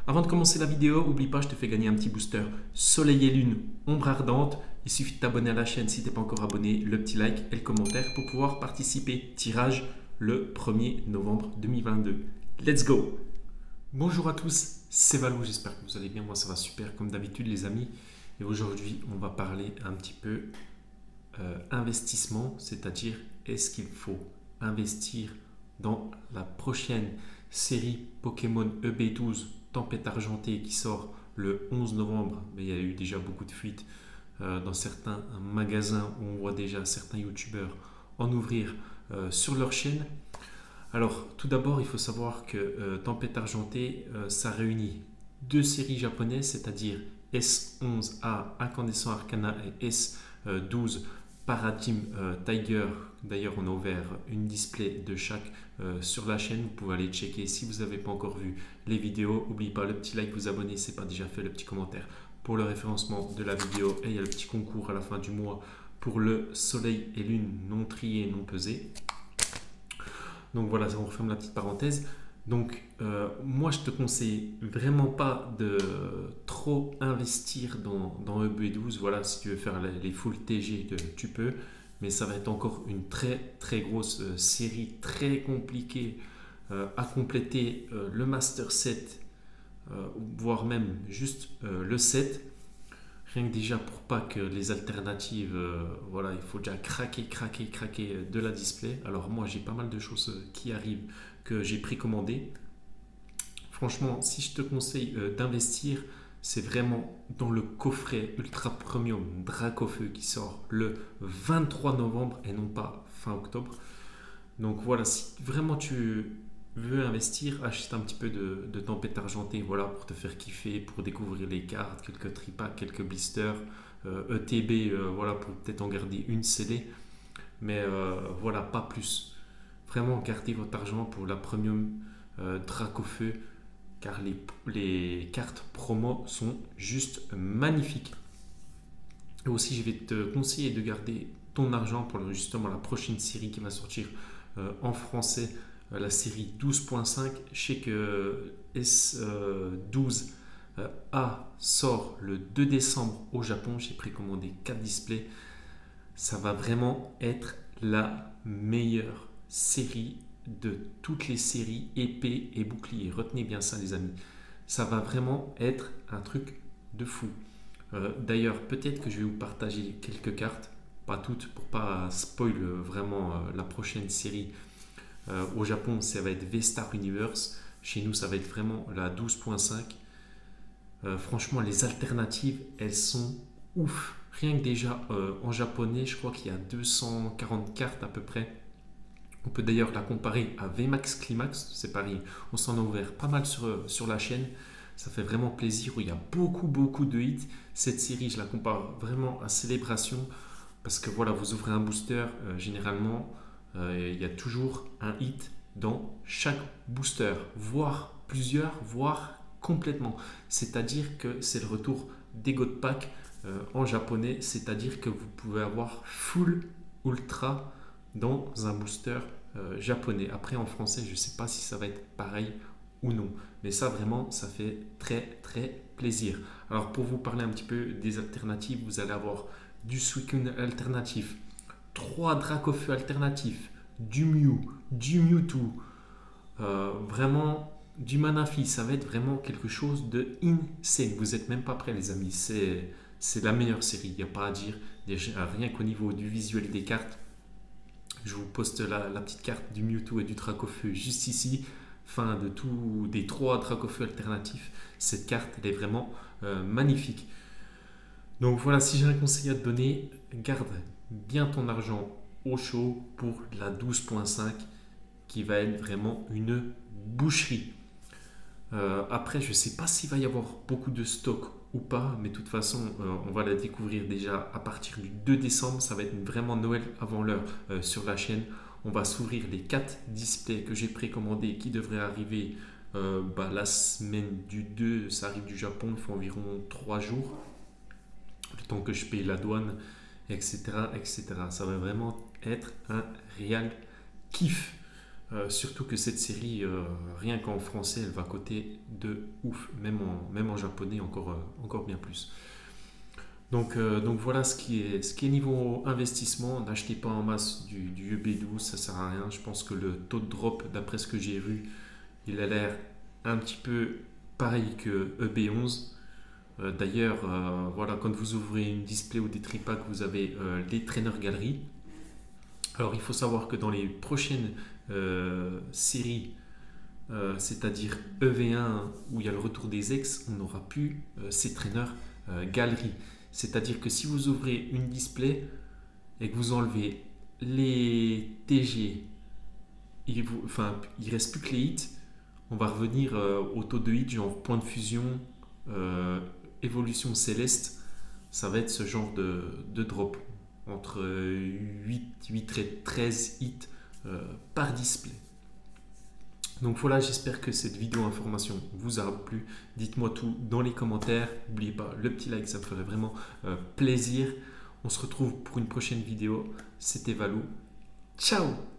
Avant de commencer la vidéo, n'oublie pas, je te fais gagner un petit booster Soleil et Lune, ombre ardente. Il suffit de t'abonner à la chaîne si tu n'es pas encore abonné, le petit like et le commentaire pour pouvoir participer. Tirage le 1er novembre 2022. Let's go! Bonjour à tous, c'est Valou, j'espère que vous allez bien. Moi ça va super comme d'habitude les amis. Et aujourd'hui on va parler un petit peu investissement, c'est-à-dire est-ce qu'il faut investir dans la prochaine série Pokémon EB12 Tempête Argentée qui sort le 11 novembre. Mais il y a eu déjà beaucoup de fuites dans certains magasins où on voit déjà certains youtubeurs en ouvrir sur leur chaîne. Alors tout d'abord il faut savoir que Tempête Argentée ça réunit deux séries japonaises, c'est-à-dire S11A Incandescent Arcana et S12 Paradigm Tiger. D'ailleurs on a ouvert une display de chaque sur la chaîne, vous pouvez aller checker si vous n'avez pas encore vu les vidéos. N'oubliez pas le petit like, vous abonner si ce n'est pas déjà fait, le petit commentaire pour le référencement de la vidéo, et il y a le petit concours à la fin du mois pour le Soleil et Lune non trié, non pesé. Donc voilà, on referme la petite parenthèse. Donc moi je te conseille vraiment pas de trop investir dans EB12. Voilà, si tu veux faire les full TG, tu peux, mais ça va être encore une très grosse série, très compliquée à compléter le Master 7, voire même juste le 7. Rien que déjà pour pas que les alternatives, voilà, il faut déjà craquer de la display. Alors moi j'ai pas mal de choses qui arrivent que j'ai précommandées. Franchement, si je te conseille d'investir, c'est vraiment dans le coffret Ultra Premium Dracofeu qui sort le 23 novembre et non pas fin octobre. Donc voilà, si vraiment tu veux investir, achète un petit peu de Tempête Argentée, voilà, pour te faire kiffer, pour découvrir les cartes, quelques tripacks, quelques blisters, ETB, voilà, pour peut-être en garder une scellée, mais voilà, pas plus. Vraiment, gardez votre argent pour la premium Dracofeu, car les cartes promo sont juste magnifiques. Et aussi, je vais te conseiller de garder ton argent pour justement la prochaine série qui va sortir en français, la série 12.5. Je sais que S12A sort le 2 décembre au Japon. J'ai précommandé 4 displays. Ça va vraiment être la meilleure série de toutes les séries épée et bouclier. Retenez bien ça les amis. Ça va vraiment être un truc de fou. D'ailleurs, peut-être que je vais vous partager quelques cartes, pas toutes pour pas spoil vraiment la prochaine série. Au Japon, ça va être V-Star Universe. Chez nous, ça va être vraiment la 12.5. Franchement, les alternatives, elles sont ouf. Rien que déjà en japonais, je crois qu'il y a 240 cartes à peu près. On peut d'ailleurs la comparer à VMAX Climax, c'est pareil. On s'en a ouvert pas mal sur la chaîne. Ça fait vraiment plaisir, où il y a beaucoup de hits. Cette série, je la compare vraiment à Célébration, parce que voilà, vous ouvrez un booster, généralement, il y a toujours un hit dans chaque booster, voire plusieurs, voire complètement. C'est-à-dire que c'est le retour des God Pack en japonais, c'est-à-dire que vous pouvez avoir full ultra dans un booster japonais. Après en français, je ne sais pas si ça va être pareil ou non, mais ça vraiment, ça fait très plaisir. Alors pour vous parler un petit peu des alternatives, vous allez avoir du Suicune alternatif, 3 Dracofeu alternatifs, du Mew, du Mewtwo, vraiment du Manaphy. Ça va être vraiment quelque chose de insane. Vous n'êtes même pas prêts les amis, c'est la meilleure série, il n'y a pas à dire. Déjà, rien qu'au niveau du visuel des cartes, je vous poste la petite carte du Mewtwo et du Dracofeu juste ici. Fin de tous des 3 Dracofeu alternatifs, cette carte elle est vraiment magnifique. Donc voilà, si j'ai un conseil à te donner, garde bien ton argent au chaud pour la 12.5 qui va être vraiment une boucherie. Après, je ne sais pas s'il va y avoir beaucoup de stock ou pas, mais de toute façon, on va la découvrir déjà à partir du 2 décembre. Ça va être vraiment Noël avant l'heure sur la chaîne. On va s'ouvrir les 4 displays que j'ai précommandés qui devraient arriver la semaine du 2. Ça arrive du Japon, il faut environ 3 jours. Le temps que je paye la douane, etc. Ça va vraiment être un réel kiff. Surtout que cette série, rien qu'en français, elle va coter de ouf, même en japonais encore bien plus. Donc voilà ce qui est niveau investissement. N'achetez pas en masse du EB12, ça sert à rien. Je pense que le taux de drop, d'après ce que j'ai vu, il a l'air un petit peu pareil que EB11. D'ailleurs, voilà, quand vous ouvrez une display ou des tripacks, vous avez les traîneurs galeries. Alors il faut savoir que dans les prochaines séries, c'est-à-dire EV1 où il y a le retour des ex, on n'aura plus ces traîneurs galeries. C'est-à-dire que si vous ouvrez une display et que vous enlevez les TG, il ne reste plus que les hits, on va revenir au taux de hit, genre point de fusion, euh, évolution céleste. Ça va être ce genre de drop entre 8 et 13 hits par display. Donc voilà, j'espère que cette vidéo information vous a plu. Dites-moi tout dans les commentaires. N'oubliez pas le petit like, ça me ferait vraiment plaisir. On se retrouve pour une prochaine vidéo. C'était Valou. Ciao!